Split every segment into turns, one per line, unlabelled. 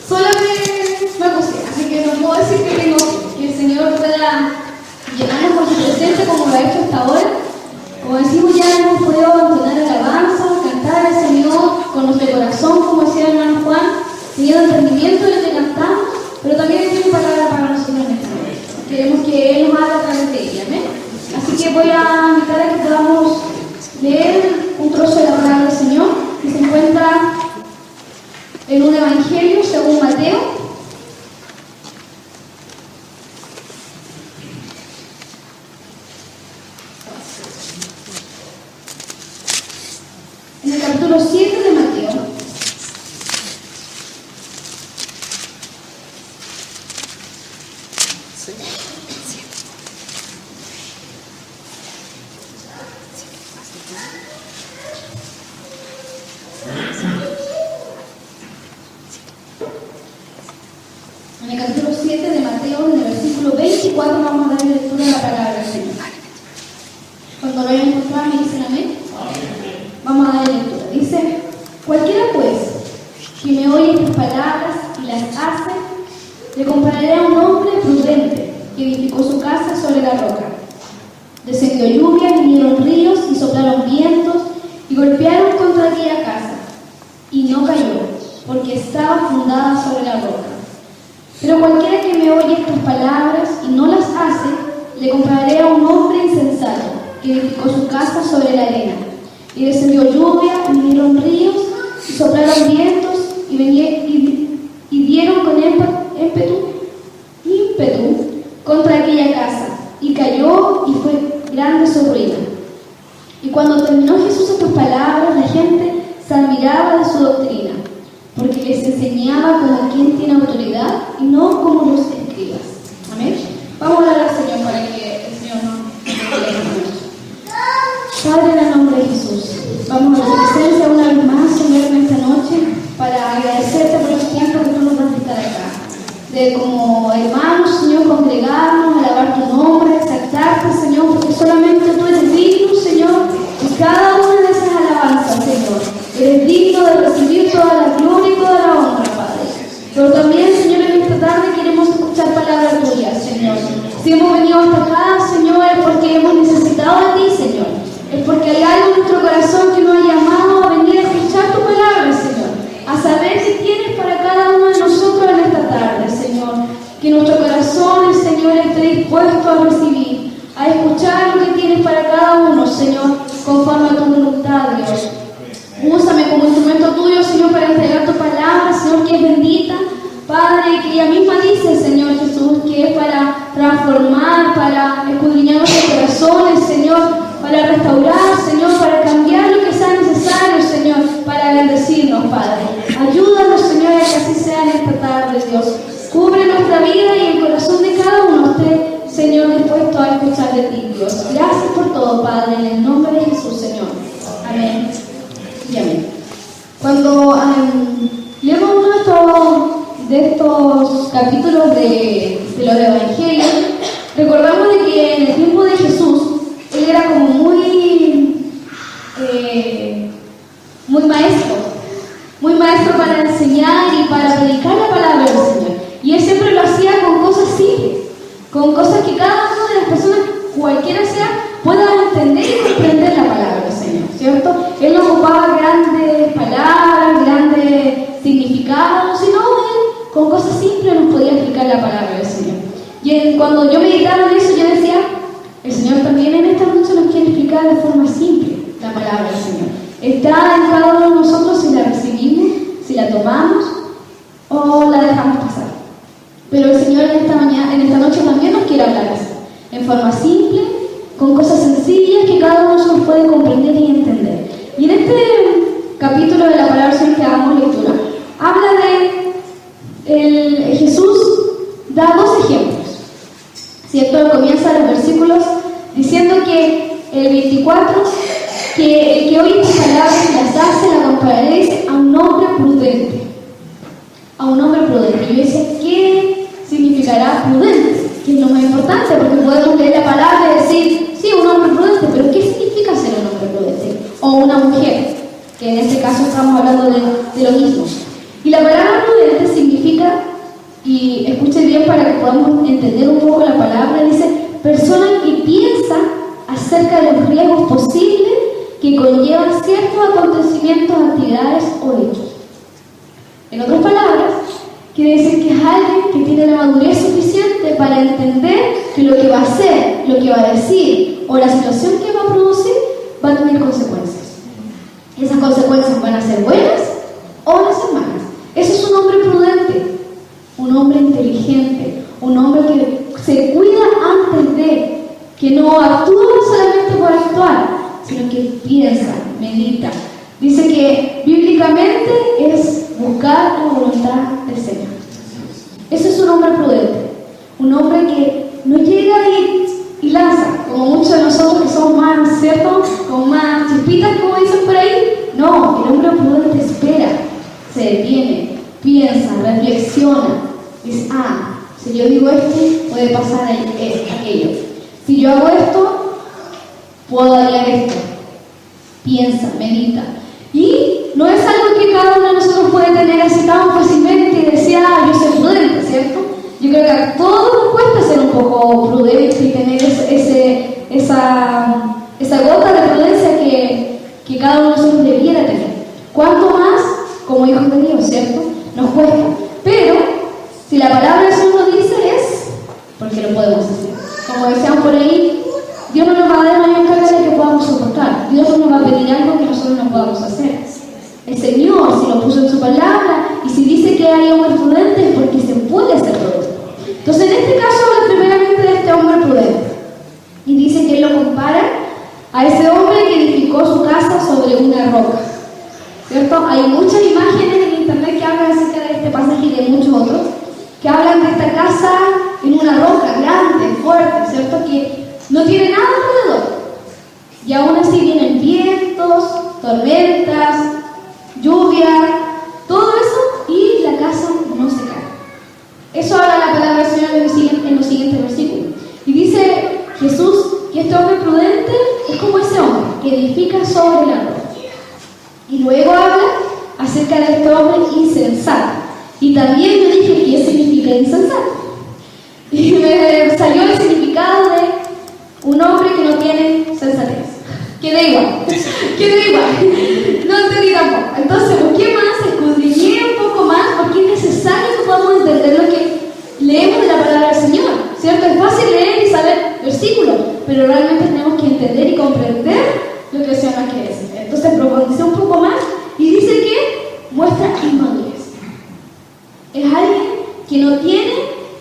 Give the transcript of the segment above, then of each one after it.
Solo me puse, así que no puedo decir que tengo que el Señor pueda llenarnos con su presencia como lo ha hecho hasta ahora. Como decimos, ya hemos podido entonar alabanza, cantar al Señor con nuestro corazón, como decía el hermano Juan, teniendo entendimiento de lo que cantamos, pero también tiene palabra para nosotros en esta noche. Queremos que Él nos haga a través de ella, ¿amén? Así que voy a invitar a que podamos leer un trozo de la palabra del Señor que se encuentra en un evangelio según Mateo. En el capítulo 7 de Mateo. En el capítulo 7 de Mateo, en el versículo 24, vamos a dar lectura de la palabra del Señor. Cuando lo hayan encontrado, me dicen amén. Vamos a dar lectura. Dice: cualquiera pues que me oye estas palabras y las hace, le compararé a un hombre prudente que edificó su casa sobre la roca. Descendió lluvia, vinieron ríos y soplaron vientos y golpearon contra aquella casa, y no cayó, porque estaba fundada sobre la roca. Pero cualquiera que me oye estas palabras y no las hace, le compararé a un hombre insensato que edificó su casa sobre la arena. Y descendió lluvia, y vinieron ríos, y soplaron vientos, y dieron con ímpetu contra aquella casa, y cayó, y fue grande su ruina. Y cuando terminó Jesús estas palabras, la gente se admiraba de su doctrina, porque les enseñaba como quien tiene autoridad y no como los escribas. Amén. Vamos a orar al Señor para que el Señor nos bendiga. Padre, en el nombre de Jesús, vamos a tu presencia una vez más, Señor, en esta noche, para agradecerte por el tiempo que tú nos das de estar acá. De como hermanos, Señor, congregarnos, alabar tu nombre, exaltarte, Señor, porque solamente tú eres digno, Señor, y cada una de esas alabanzas, Señor, eres digno de recibir toda la gloria y toda la honra, Padre. Pero también, Señor, en esta tarde queremos escuchar palabras tuyas, Señor. Si hemos venido hasta acá, Señor, es porque hemos necesitado de ti, Señor. Es porque hay algo en nuestro corazón que nos ha llamado a venir a escuchar tu palabra, Señor. A saber qué tienes para cada uno de nosotros en esta tarde, Señor. Que nuestro corazón, Señor, esté dispuesto a recibir, a escuchar lo que tienes para cada uno, Señor, conforme a tu voluntad, Dios. Úsame como instrumento tuyo, Señor, para entregar tu palabra, Señor, que es bendita. Padre, que ella misma dice, Señor Jesús, que es para transformar, para escudriñar nuestros corazones, Señor, para restaurar, Señor, para cambiar lo que sea necesario, Señor, para bendecirnos, Padre. Ayúdanos, Señor, a que así sea en esta tarde, Dios. Cubre nuestra vida y el corazón de cada uno esté, Señor, dispuesto a escuchar de ti, Dios. Gracias por todo, Padre, en el nombre de Jesús, Señor. Amén y amén. Cuando leemos uno de estos capítulos de los evangelios, recordamos de que en el tiempo de Jesús, él era como muy maestro para enseñar y para predicar la palabra del Señor. Y él siempre lo hacía con cosas simples, con cosas que cada una de las personas, cualquiera sea, pueda entender y comprender la palabra del Señor, ¿cierto? Él no ocupaba grandes palabras, grandes significados, sino él con cosas simples nos podía explicar la palabra del Señor. Y cuando yo meditaba en eso, yo decía, el Señor también en esta noche nos quiere explicar de forma simple la palabra del Señor. Está en cada uno de nosotros si la recibimos, si la tomamos o la dejamos pasar. Pero el Señor en esta noche también nos quiere hablar así, en forma simple, con cosas sencillas que cada uno de nosotros puede comprender y entender. Y en este capítulo de la palabra del Señor que hagamos lectura, habla de Jesús da dos ejemplos, ¿cierto? Comienza los versículos diciendo que el 24, que el que oye estas palabras y las hace, la compararéis a un hombre prudente. A un hombre prudente. Y yo decía, ¿qué significará prudente? Que es lo más importante, porque podemos leer la palabra y decir, sí, un hombre prudente, pero ¿qué significa ser un hombre prudente? O una mujer. que en este caso estamos hablando de lo mismo. Y la palabra prudente significa, y escuchen bien para que podamos entender un poco la palabra, dice, persona que piensa acerca de los riesgos posibles que conllevan ciertos acontecimientos, actividades o hechos. En otras palabras, quiere decir que es alguien que tiene la madurez suficiente para entender que lo que va a hacer, lo que va a decir o la situación que va a producir va a tener consecuencias. Esas consecuencias van a ser buenas o van a ser malas. Eso es un hombre prudente, un hombre inteligente, un hombre que se cuida antes de, que no actúa solamente por actuar, sino que piensa, medita. Dice que bíblicamente es buscar la voluntad del Señor. Eso es un hombre prudente, un hombre que no llega y lanza, como muchos de nosotros que somos más, ¿cierto? Con más chispitas, como dicen por ahí. No, el hombre prudente espera, se detiene, piensa, reflexiona. Dice, si yo digo esto, puede pasar aquello. Si yo hago esto, puedo hallar esto. Piensa, medita. Y no es algo que cada uno de nosotros puede tener así tan fácilmente y decir, yo soy prudente, ¿cierto? Yo creo que a todos nos cuesta ser un poco prudentes y tener esa gota de prudencia que cada uno de nosotros debiera tener. Cuanto más como hijos de Dios, ¿cierto? Nos cuesta. Pero si la palabra del Señor lo dice es porque lo podemos hacer. Como decían por ahí, Dios no nos va a dar mayor carga de que podamos soportar. Dios no nos va a pedir algo que nosotros no podamos hacer. El Señor, si lo puso en su palabra, y si dice que hay hombres prudentes, es porque se puede ser prudente. Entonces, en este caso, habla primeramente de este hombre prudente. Y dice que él lo compara a ese hombre que edificó su casa sobre una roca. ¿Cierto? Hay muchas imágenes en internet que hablan acerca de este pasaje y de muchos otros, que hablan de esta casa en una roca grande, fuerte, ¿cierto? Que no tiene nada alrededor. Y aún así vienen vientos, tormentas, lluvia, todo eso, y la casa no se cae. Eso habla la palabra del Señor en los siguientes versículos. Y dice Jesús que este hombre prudente es como ese hombre que edifica sobre la roca. Y luego habla acerca de este hombre insensato. Y también yo dije, ¿qué significa insensato? Y me salió el significado de un hombre que no tiene sensatez. Queda igual. No entendí tampoco. Entonces busqué más, escudriñé un poco más, porque es necesario que podamos entender lo que leemos de la palabra del Señor. ¿Cierto? Es fácil leer y saber versículos, pero realmente tenemos que entender y comprender lo que el Señor nos quiere decir. Entonces profundicé un poco más y dice que muestra inmadurez. Es alguien que no tiene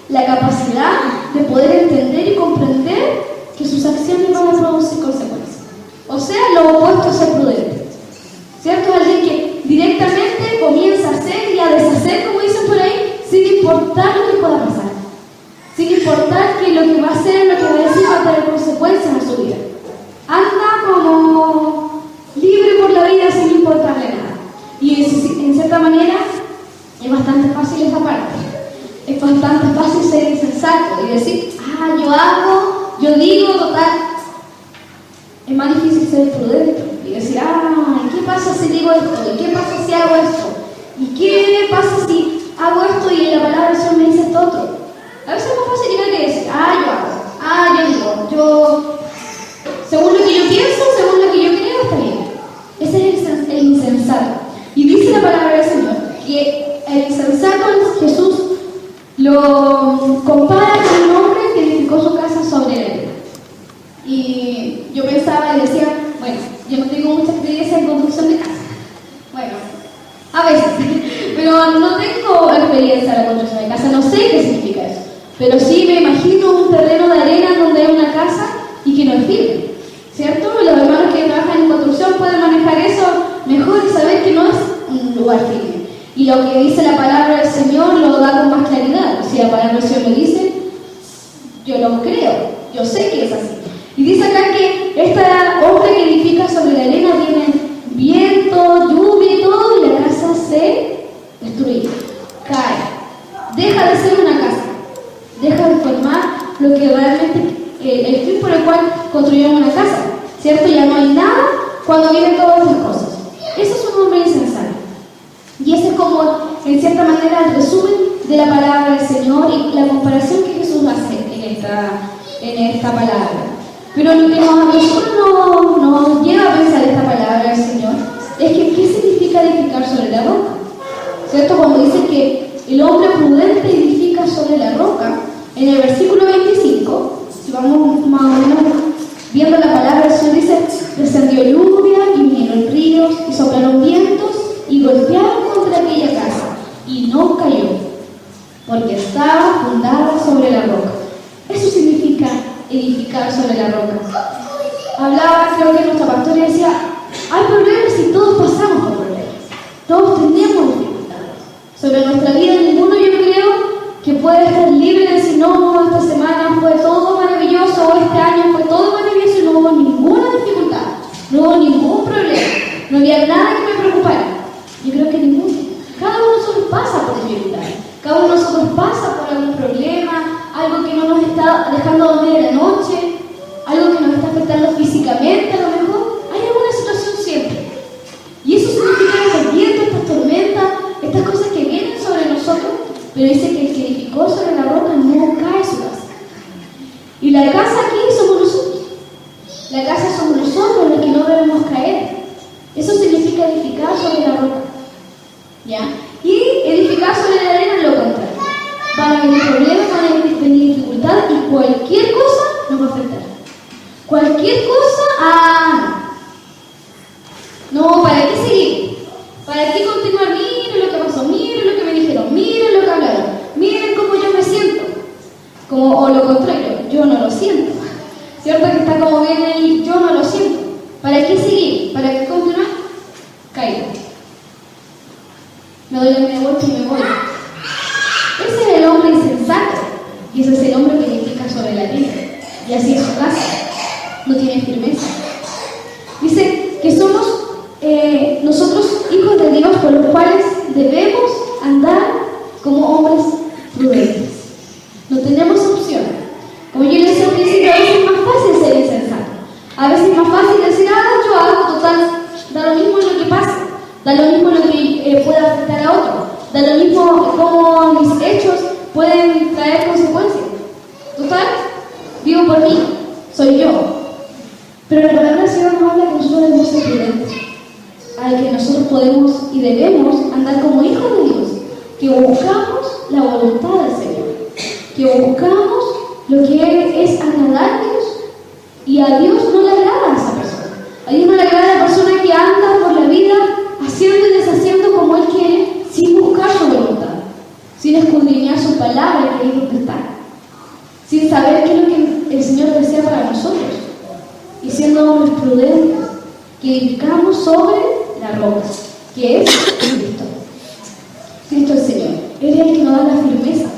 la capacidad de poder entender y comprender que sus acciones van a producir consecuencias. O sea, lo opuesto a ser prudente. ¿Cierto? Alguien que directamente comienza a hacer y a deshacer, como dicen por ahí, sin importar lo que pueda pasar. Sin importar que lo que va a hacer, lo que va a decir, va a tener consecuencias en su vida. Anda como libre por la vida sin importarle nada. Y en cierta manera es bastante fácil esa parte. Es bastante fácil ser insensato y decir, yo digo, total. Es más difícil ser prudente y decir, ¿qué pasa si digo esto? ¿Y qué pasa si hago esto? ¿Y qué pasa si hago esto y en la palabra del Señor me dice esto otro? A veces es más fácil llegar y decir, según lo que yo pienso, según lo que yo creo, está bien. Ese es el insensato. Y dice la palabra del Señor que el insensato Jesús lo compara con un hombre que edificó su casa sobre la arena. Y yo pensaba y decía, yo no tengo mucha experiencia en construcción de casa. A veces, pero no tengo experiencia en la construcción de casa, no sé qué significa eso. Pero sí me imagino un terreno de arena donde hay una casa y que no es firme, ¿cierto? Los hermanos que trabajan en construcción pueden manejar eso mejor y saber que no es un lugar firme. Y lo que dice la palabra del Señor lo da con más claridad. Si la palabra del Señor lo dice, yo lo creo, yo sé que es así. Y dice acá que este hombre que edifica sobre la arena viene viento, lluvia y todo, y la casa se destruye, cae, deja de ser una casa, deja de formar lo que realmente el fin por el cual construyeron una casa, ¿cierto? Ya no hay nada cuando vienen todas estas cosas. Eso es como en cierta manera el resumen de la palabra del Señor y la comparación que Jesús hace en esta palabra. Pero lo que nosotros nos lleva a pensar esta palabra del Señor es que ¿qué significa edificar sobre la roca? ¿Cierto? Cuando dice que el hombre prudente edifica sobre la roca, en el versículo 25, si vamos más o menos viendo la palabra del Señor, dice: descendió lluvia y vinieron ríos y soplaron vientos y golpearon contra aquella casa y no cayó, porque estaba fundada sobre la roca. Eso significa edificar sobre la roca. Hablaba, creo que nuestro pastor, y decía: hay problemas y todos pasamos por problemas, todos tenemos dificultades. Sobre nuestra vida ninguno, yo creo, que puede estar libre de decir: no, esta semana fue todo maravilloso, o este año fue todo maravilloso y no hubo ninguna dificultad, no hubo ningún problema, no había nada que me preocupara. Yo creo que ninguno. Cada uno de nosotros pasa por dificultades, cada uno de nosotros pasa por algún problema, algo que no nos está dejando dormir en la noche, algo que nos está afectando físicamente, a lo mejor. Hay alguna situación siempre. Y eso significa estos vientos, estas tormentas, estas cosas que vienen sobre nosotros, pero dice que el que edificó sobre la roca no cae su casa. Y la casa aquí somos nosotros. La casa somos nosotros los que no debemos caer. Eso significa edificar sobre la roca. ¿Ya? Y edificar sobre la arena es lo contrario. Van a venir problemas, van a venir dificultades y cualquier cosa nos va a afectar. Cualquier cosa, no, ¿para qué seguir? ¿Para qué continuar? Miren lo que pasó, miren lo que me dijeron, miren lo que hablaron, miren cómo yo me siento. O lo contrario, yo no lo siento. ¿Cierto? Que está como bien ahí, yo no lo siento. ¿Para qué seguir? ¿Para qué continuar? Caigo. Me doy la media vuelta y me voy. Ese es el hombre insensato. Y ese es el hombre que edifica sobre la arena. Y así es su casa. No tiene firmeza. Dice que somos nosotros hijos de Dios, por los cuales debemos andar como hombres prudentes. No tenemos opción. Como yo les decía al principio, a veces es más fácil ser insensato. A veces es más fácil decir: yo hago, total, da lo mismo lo que pase, da lo mismo lo que pueda afectar a otro, da lo mismo cómo mis hechos pueden traer consecuencias. Total, vivo por mí, soy yo. Pero la palabra del Señor nos habla que nosotros debemos ser prudentes, al que nosotros podemos y debemos andar como hijos de Dios, que buscamos la voluntad del Señor, que buscamos lo que es agradar a Dios, y a Dios no le agrada a esa persona. A Dios no le agrada a la persona que anda por la vida haciendo y deshaciendo como Él quiere, sin buscar su voluntad, sin escudriñar su palabra, que es donde está, sin saber qué es lo que el Señor desea para nosotros, y siendo hombres prudentes, que edificamos sobre la roca, que es Cristo. Cristo el Señor. Él es el que nos da la firmeza,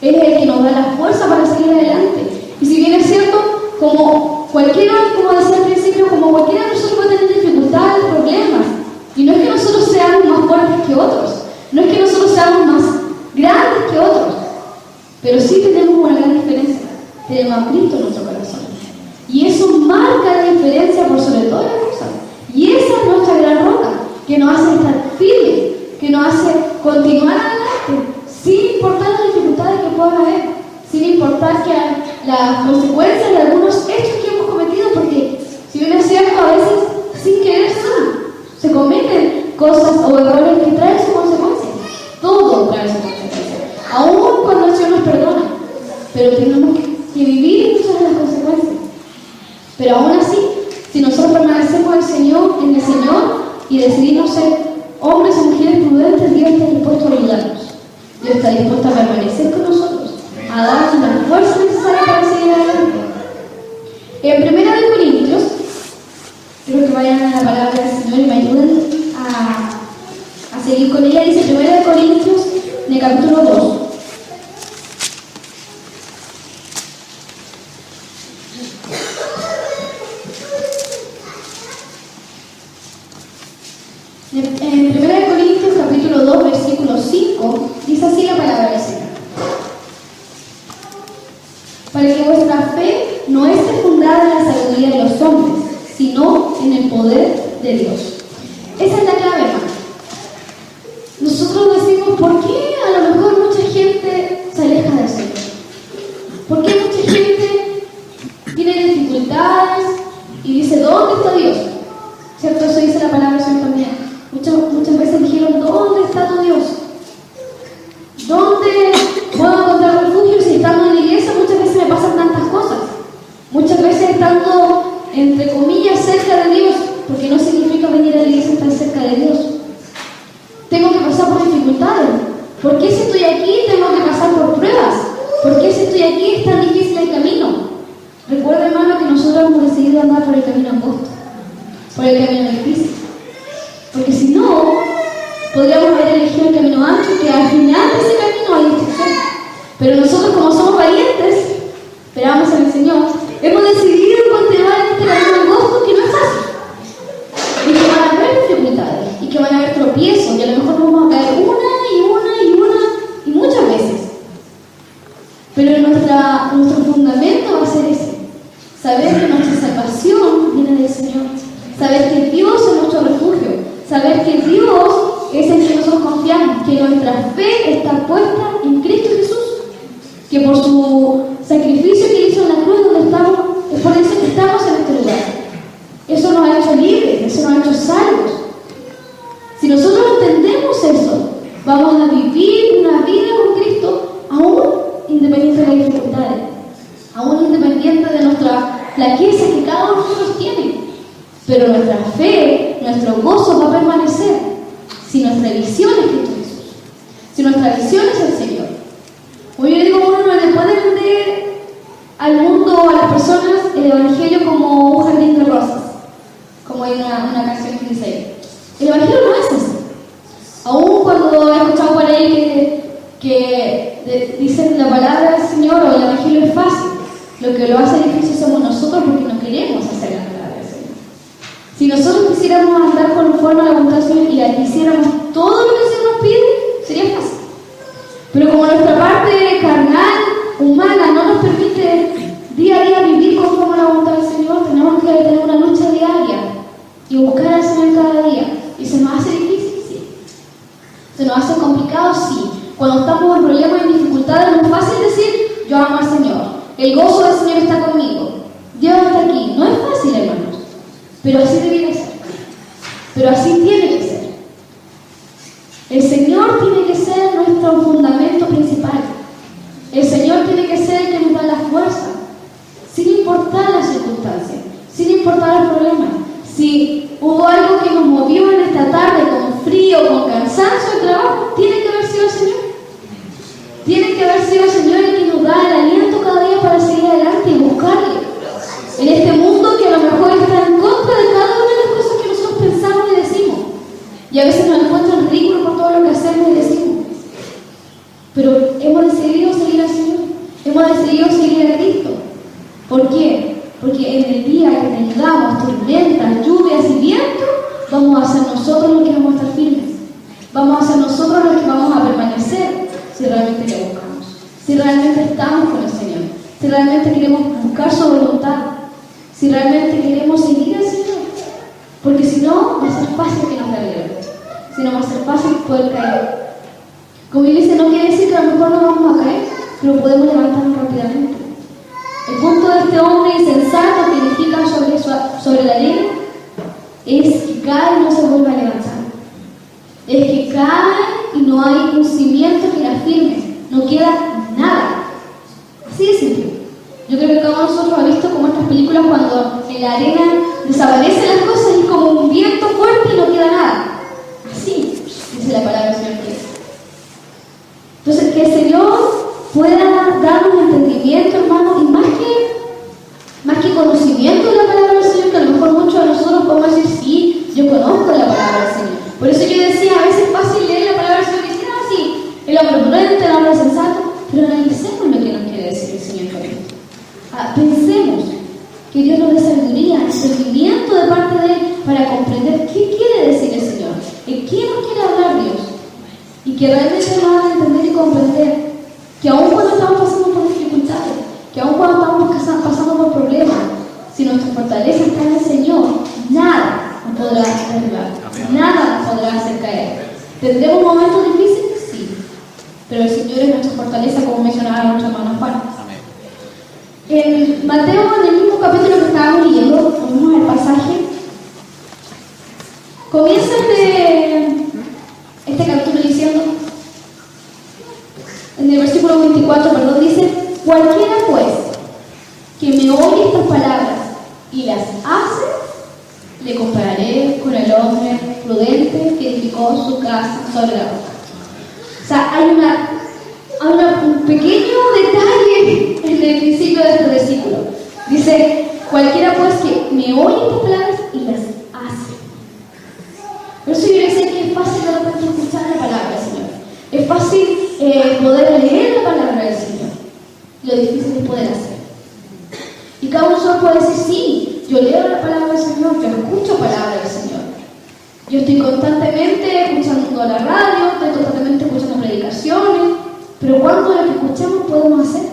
Él es el que nos da la fuerza para seguir adelante. Y si bien es cierto, como cualquiera, como decía al principio, como cualquiera de nosotros puede tener dificultades, problemas, y no es que nosotros seamos más fuertes que otros, no es que nosotros seamos más grandes que otros, pero sí tenemos una gran diferencia: tenemos a Cristo en nuestro corazón, y eso marca la diferencia por sobre todas las cosas. Y esa es nuestra gran roca, que nos hace estar firmes, que nos hace continuar adelante, sin importar las dificultades que puedan haber, sin importar que las consecuencias de algunos hechos que hemos cometido, porque si bien es cierto, a veces sin querer se cometen cosas o errores que traen su consecuencia. Todo trae su consecuencia, aún cuando el Señor nos perdona, pero tenemos que vivir en muchas de las consecuencias. Pero aún así, si nosotros permanecemos en el Señor y decidimos ser hombres y mujeres prudentes, Dios está dispuesto a ayudarnos. Dios está dispuesto a permanecer con nosotros, a darnos la fuerza necesaria para seguir adelante. En 1 Corintios, quiero que vayan a la palabra del Señor y me ayuden a seguir con ella. Dice 1 Corintios, en el capítulo 2. En 1 Corintios capítulo 2, versículo 5, dice así la palabra del Señor: para que vuestra fe no esté fundada en la sabiduría de los hombres, sino en el poder de Dios. Esa es la clave, hermano. Nosotros ¿Por qué si estoy aquí tengo que pasar por pruebas? ¿Por qué si estoy aquí es tan difícil el camino? Recuerda, hermano, que nosotros hemos decidido andar por el camino angosto, por el camino difícil. Porque si no, podríamos haber elegido el camino ancho, que al final de ese camino hay destrucción. Pero nosotros, como somos valientes, esperamos en el Señor, hemos decidido continuar en este camino angosto que no es fácil. Y que van a haber dificultades, y que van a haber tropiezos, y a lo mejor nos vamos a caer una y muchas veces. Pero nuestro fundamento va a ser ese. Saber que nuestra salvación viene del Señor. Saber que Dios es nuestro refugio. Saber que Dios es en quien nosotros confiamos. Que nuestra fe está puesta en Cristo Jesús. Que por su sacrificio que hizo en la cruz donde estamos, es por eso que estamos en este lugar. Eso nos ha hecho libres, eso nos ha hecho salvos. Si nosotros entendemos eso, vamos a vivir una vida con Cristo aún independiente de las dificultades, aún independiente de nuestra flaqueza que cada uno de nosotros tiene. Pero nuestra fe, nuestro gozo va a permanecer si nuestra visión es Cristo Jesús, si nuestra visión es el Señor. Hoy yo digo, uno no le puede vender al mundo, a las personas, el Evangelio como un jardín de rosas, como hay una canción que dice ahí. El Evangelio no es así. Aún cuando he escuchado por ahí que dicen la palabra del Señor o el Evangelio es fácil, lo que lo hace difícil somos nosotros porque no queremos hacer la palabra del Señor. Si nosotros quisiéramos andar conforme a la voluntad del Señor y hiciéramos todo lo que el Señor nos pide, sería fácil. Pero como nuestra parte carnal, humana, no nos permite día a día vivir conforme a la voluntad del Señor, tenemos que tener una lucha diaria y buscar al Señor cada día. ¿Y se nos hace difícil? Sí. ¿Se nos hace complicado? Sí. Cuando estamos en problemas y en dificultades, no es fácil decir, yo amo al Señor. El gozo del Señor está conmigo. Dios está aquí. No es fácil, hermanos. Pero así debería ser. Pero así tiene que ser. El Señor tiene que ser nuestro fundamento principal. El Señor tiene que ser el que nos da la fuerza, sin importar las circunstancias, sin importar los problemas. Si hubo algo que nos movió en esta tarde con frío, con cansancio de trabajo, tiene que haber sido el Señor. Tiene que haber sido el Señor el que nos da el aliento cada día para seguir adelante y buscarle. En este mundo que a lo mejor está en contra de cada una de las cosas que nosotros pensamos y decimos. Y a veces nos encuentran ridículos por todo lo que hacemos y decimos. Pero hemos decidido seguir al Señor. Hemos decidido seguir a Cristo. ¿Por qué? Porque en el día que tengamos tormentas, lluvias y vientos, vamos a ser nosotros los que vamos a estar firmes. Vamos a ser nosotros los que vamos a permanecer si realmente le buscamos. Si realmente estamos con el Señor. Si realmente queremos buscar su voluntad. Si realmente queremos seguir al Señor. Porque si no, va a ser fácil que nos perdamos. Si no, va a ser fácil poder caer. Como dice, no quiere decir que a lo mejor no vamos a caer, pero podemos levantarnos rápidamente. El punto de este hombre insensato que edifica sobre la arena es que cae y no se vuelve a levantar. Es que cae y no hay un cimiento que la firme. No queda nada. Así de simple. Yo creo que cada uno de nosotros ha visto como estas películas cuando en la arena desaparecen las cosas y como un viento fuerte y no queda nada. Así dice la palabra del Señor. Entonces, que el Señor pueda darnos entendimiento, hermano, y más que conocimiento de la palabra del Señor, que a lo mejor muchos de nosotros podemos decir, sí, yo conozco la palabra del Señor. Por eso yo decía, a veces es fácil leer la palabra del Señor y decir, sí, el hombre prudente, el hombre sensato, pero analicemos lo que nos quiere decir el Señor con esto. Pensemos que Dios nos dé sabiduría, entendimiento de parte de Él para comprender qué quiere decir el Señor, en qué nos quiere hablar Dios, y que realmente nos haga entender y comprender que aun cuando estamos pasando por dificultades, que aun cuando estamos pasando por problemas, si nuestra fortaleza está en el Señor, nada nos podrá derribar, nada nos podrá hacer caer. ¿Tendremos momentos difíciles? Sí, pero el Señor es nuestra fortaleza, como mencionaba nuestro hermano Juan. En Mateo, en el mismo capítulo que estábamos leyendo, vamos al pasaje, comienza este capítulo diciendo, en el versículo 24, dice, cualquiera pues que me oye estas palabras y las hace, le compararé con el hombre prudente que edificó su casa sobre la roca. sea, hay un pequeño detalle en el principio de este versículo. Dice, cualquiera pues que me oye estas palabras y las hace. Por eso yo les decía que es fácil de repente escuchar la palabra del Señor. Es fácil poder leer la palabra del Señor. Lo difícil es poder hacer. Y cada uno solo puede decir, sí, yo leo la palabra del Señor, yo escucho palabra del Señor. Yo estoy constantemente escuchando la radio, estoy constantemente escuchando predicaciones, pero ¿cuánto de lo que escuchamos podemos hacer?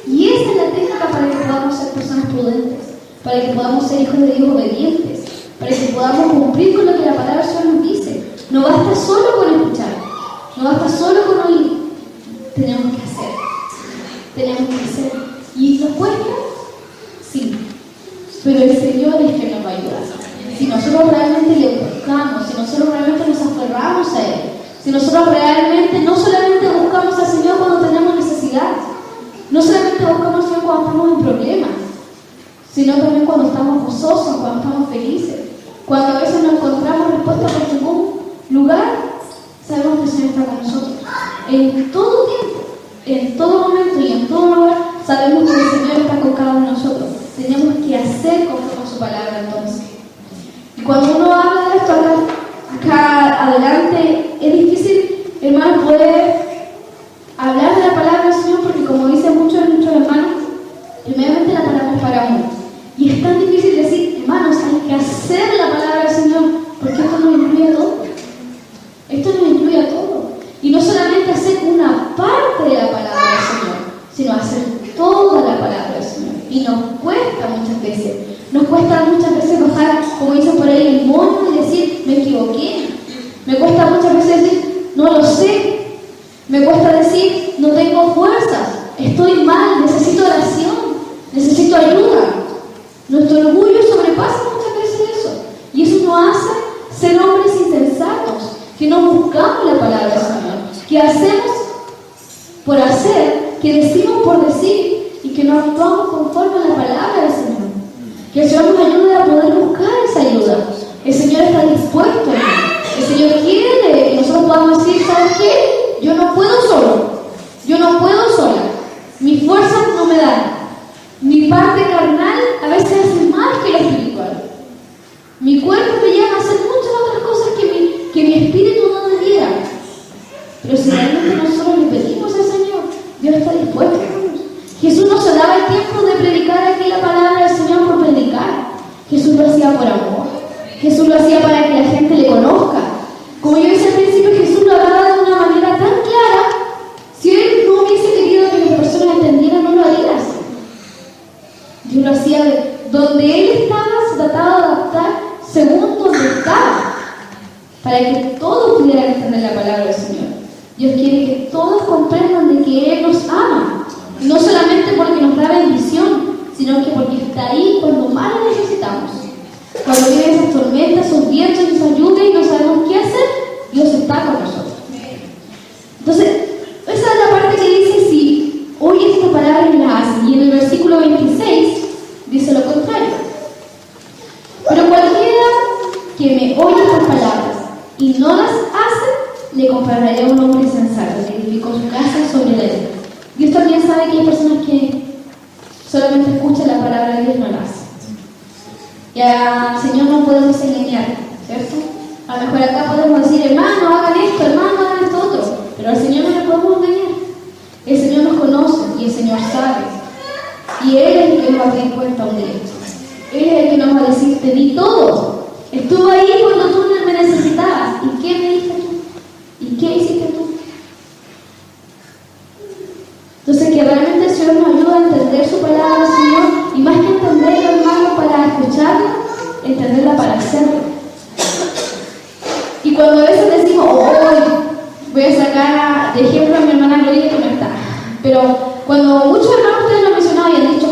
Y esa es la técnica para que podamos ser personas prudentes, para que podamos ser hijos de Dios obedientes, para que podamos cumplir con lo que la palabra del Señor nos dice. No basta solo con escuchar, no basta solo con oír, tenemos que hacer. Tenemos que hacer. ¿Y nos cuesta? Sí, pero el Señor es quien nos va a ayudar. Si nosotros realmente le buscamos, si nosotros realmente nos aferramos a Él, si nosotros realmente no solamente buscamos al Señor cuando tenemos necesidad, no solamente buscamos al Señor cuando estamos en problemas, sino también cuando estamos gozosos, cuando estamos felices, cuando a veces no encontramos respuesta por ningún lugar, sabemos que el Señor está con nosotros. En todo tiempo, en todo momento y en todo lugar, sabemos que el Señor está con cada uno de nosotros. Tenemos que hacer conforme a su palabra entonces. Y cuando uno habla de esto acá adelante, es difícil, hermanos, poder hablar de la palabra del Señor, porque como dicen muchos hermanos, primeramente la palabra es para uno. Y es tan difícil decir, hermanos, hay que hacer la palabra del Señor, porque esto nos incluye a todo. Esto nos incluye a todo. Y no solamente hacer una parte de la palabra del Señor, sino hacer toda la palabra del Señor. Y nos cuesta muchas veces. Nos cuesta muchas veces bajar, como dicen por ahí, el moño y decir, me equivoqué. Me cuesta muchas veces decir, no lo sé. Me cuesta decir, no tengo fuerzas, estoy mal, necesito oración, necesito ayuda. Nuestro orgullo sobrepasa muchas veces eso. Y eso nos hace ser hombres insensatos, que no buscamos la palabra del Señor, que hacemos por hacer, que decimos por decir y que no actuamos conforme a la palabra del Señor. Que el Señor nos ayude a poder buscar esa ayuda. El Señor está dispuesto, hermano. El Señor quiere que nosotros podamos decir, ¿sabes qué? Yo no puedo solo. Yo no puedo sola. Mis fuerzas no me dan. Mi parte carnal a veces hace más que lo espiritual. Mi cuerpo me llama a hacer muchas otras cosas que mi espíritu no debiera. Pero si realmente nosotros le pedimos al Señor, Dios está dispuesto. Jesús no se daba el tiempo de predicar aquí la palabra del Señor por predicar. Jesús lo hacía por amor. Jesús lo hacía para que la gente le conozca. Como yo decía al principio, Jesús lo hablaba de una manera tan clara. Si Él no hubiese querido que las personas entendieran, no lo haría así. Dios lo hacía de donde Él estaba, se trataba de adaptar según donde estaba, para que todos pudieran entender la palabra del Señor. Dios quiere que todos comprendan de que Él nos ama. No solamente porque nos da bendición, sino que porque está ahí cuando más lo necesitamos. Cuando vienen esas tormentas, esos vientos, esa lluvia y no sabemos qué hacer, Dios está con nosotros. Entonces, esa es la parte que dice, si oyes esta palabra y la haces. Y en el versículo 26 dice lo contrario. Pero cualquiera que me oye estas palabras y no las hace, le compararé a un hombre sensato que edificó su casa sobre la arena. Dios también sabe que hay personas que solamente escuchan la palabra de Dios y no la hacen. Y al Señor no podemos engañar, ¿cierto? A lo mejor acá podemos decir, hermano, hagan esto, hermano, hagan esto otro. Pero al Señor no le podemos engañar. El Señor nos conoce y el Señor sabe. Y Él es el que nos va a pedir cuenta un día. Él es el que nos va a decir, te di todo. Estuve ahí cuando tú me necesitabas. ¿Y qué me diste tú? ¿Y qué hiciste tú? Entonces, que realmente el Señor nos ayuda a entender su palabra, Señor, y más que entenderla, hermano, para escucharla, entenderla para hacerla. Y cuando a veces decimos, voy a sacar de ejemplo a mi hermana Gloria que no está, pero cuando muchos hermanos ustedes lo han mencionado y han dicho,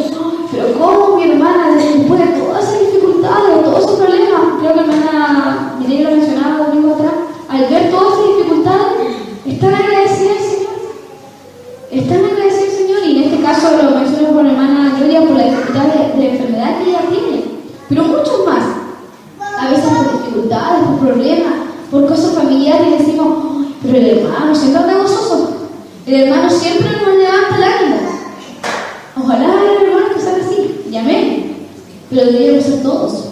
pero ¿cómo mi hermana, después de todas esas dificultades, todos esos problemas, creo que mi hermana Mireille lo mencionaba un domingo atrás, al ver todas esas dificultades, están agradecidas al Señor. Están agradecidos al Señor, y en este caso lo menciono por la hermana Gloria por la dificultad de enfermedad que ella tiene, pero muchos más. A veces por dificultades, por problemas, por cosas familiares, y decimos, pero el hermano siempre anda gozoso. El hermano siempre nos levanta el ánimo. Ojalá el hermano que sea así, y amén. Pero deberíamos ser todos,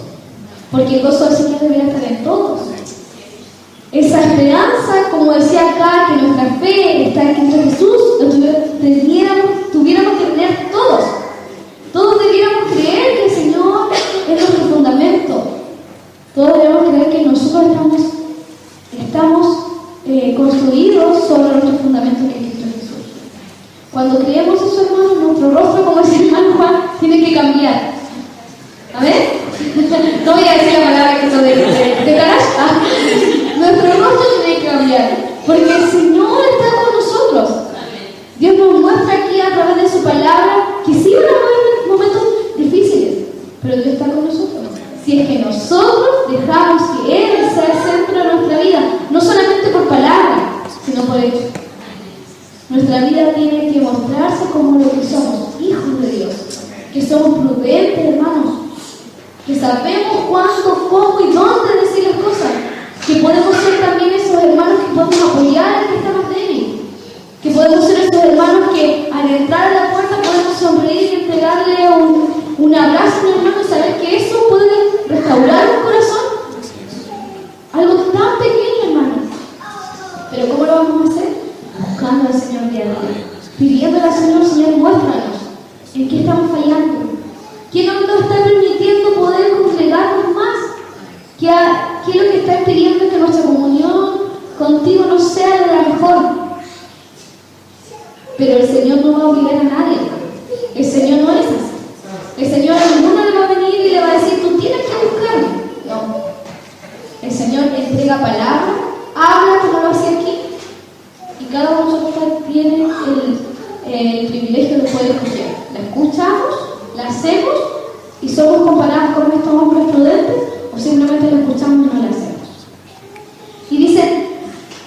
porque el gozo del Señor debería estar en todos. Esa esperanza, como decía acá, que nuestra fe está en Cristo Jesús, lo tuviéramos que tener todos. Todos debiéramos creer que el Señor es nuestro fundamento. Todos debemos creer que nosotros estamos construidos sobre nuestro fundamento, que es Cristo Jesús. Cuando creemos eso, hermano, nuestro rostro, como dice el hermano Juan, tiene que cambiar. ¿Amén? No voy a decir la palabra que son de carajo. Nuestro rostro tiene que cambiar, porque el Señor está con nosotros. Dios nos muestra aquí a través de su palabra que sí van a haber momentos difíciles, pero Dios está con nosotros. Si es que nosotros dejamos que Él sea el centro de nuestra vida, no solamente por palabras, sino por hechos. Nuestra vida tiene que mostrarse como lo que somos, hijos de Dios, que somos prudentes, hermanos, que sabemos cuándo, cómo y dónde decir las cosas, que podemos ser también esos hermanos que podemos apoyar al que está más débil, que podemos ser esos hermanos que al entrar a la puerta podemos sonreír y entregarle un abrazo a un hermano y saber que eso puede restaurar un corazón. Algo tan pequeño, hermano. Pero ¿cómo lo vamos a hacer? Buscando al Señor día a día, pidiéndole al Señor, muéstranos en qué estamos fallando, qué no nos está permitiendo poder congregarnos más, qué es lo que está impidiendo que nuestra comunión contigo no sea de la mejor. Pero el Señor no va a obligar a nadie. El Señor no es así. El Señor a ninguno le va a venir y le va a decir, tú tienes que buscarme. No. El Señor entrega palabra, habla como lo hace aquí, y cada uno de nosotros tiene el privilegio de poder escuchar. La escuchamos, la hacemos y somos comparados con estos hombres prudentes, o simplemente la escuchamos y no la hacemos. Y dice,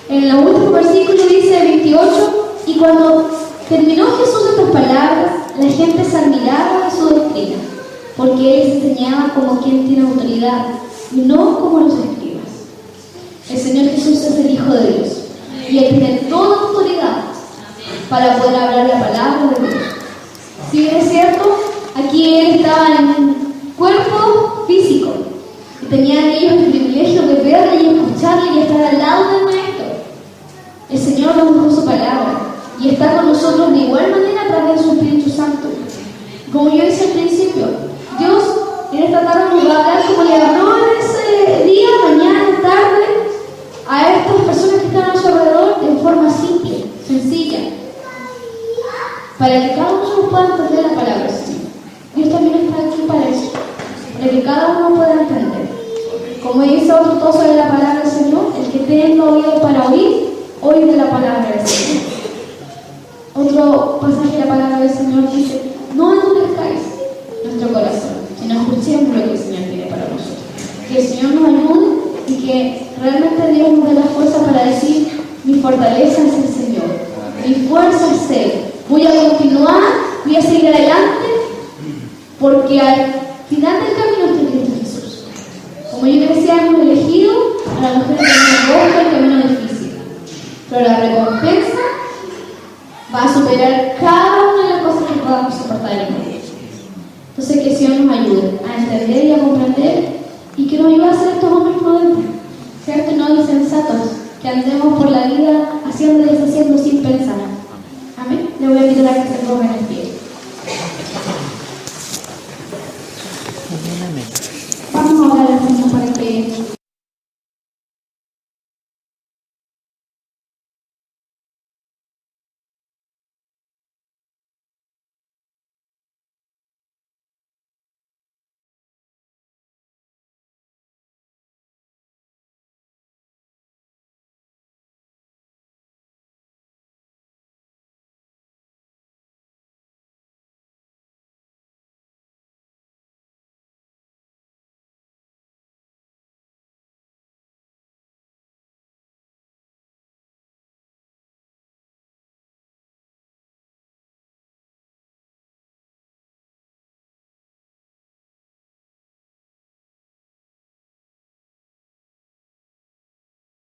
en el último versículo dice 28, y cuando terminó Jesús estas palabras, la gente se admiraba de su doctrina, porque Él enseñaba como quien tiene autoridad, y no como los escribas. El Señor Jesús es el Hijo de Dios, y Él tiene toda autoridad para poder hablar la palabra de Dios. Si bien es cierto, aquí Él estaba en cuerpo físico, y tenían ellos el privilegio de verle y escucharle y estar al lado del Maestro. El Señor nos dejó su palabra, y está con nosotros de igual manera a través de su Espíritu Santo. Como yo decía al principio, Dios en esta tarde nos va a hablar como le habló en ese día, mañana, tarde, a estas personas que están a su alrededor de forma simple, sencilla, para que cada uno pueda entender la palabra del Señor. Dios también está aquí para eso, para que cada uno pueda entender. Como dice otro trozo de la palabra del Señor, el que tenga oído para oír, oír de la palabra del Señor. Otro pasaje de la palabra del Señor dice, no endurezcáis nuestro corazón, sino escuchemos lo que el Señor tiene para nosotros. Que el Señor nos ayude y que realmente Dios nos dé la fuerza para decir, mi fortaleza es el Señor, mi fuerza es Él. Voy a continuar, voy a seguir adelante, porque al final del camino está Cristo Jesús. Como yo decía, hemos elegido a la mujer que nos busca el camino difícil, pero la recompensa va a superar cada una de las cosas que podamos soportar en el mundo. Entonces que el Señor nos ayude a entender y a comprender, y que nos ayude a ser estos hombres prudentes, ¿cierto? No insensatos, que andemos por la vida haciendo y deshaciendo sin pensar. Amén. Le voy a pedir a que se pongan en pie. Vamos a orar al Señor para que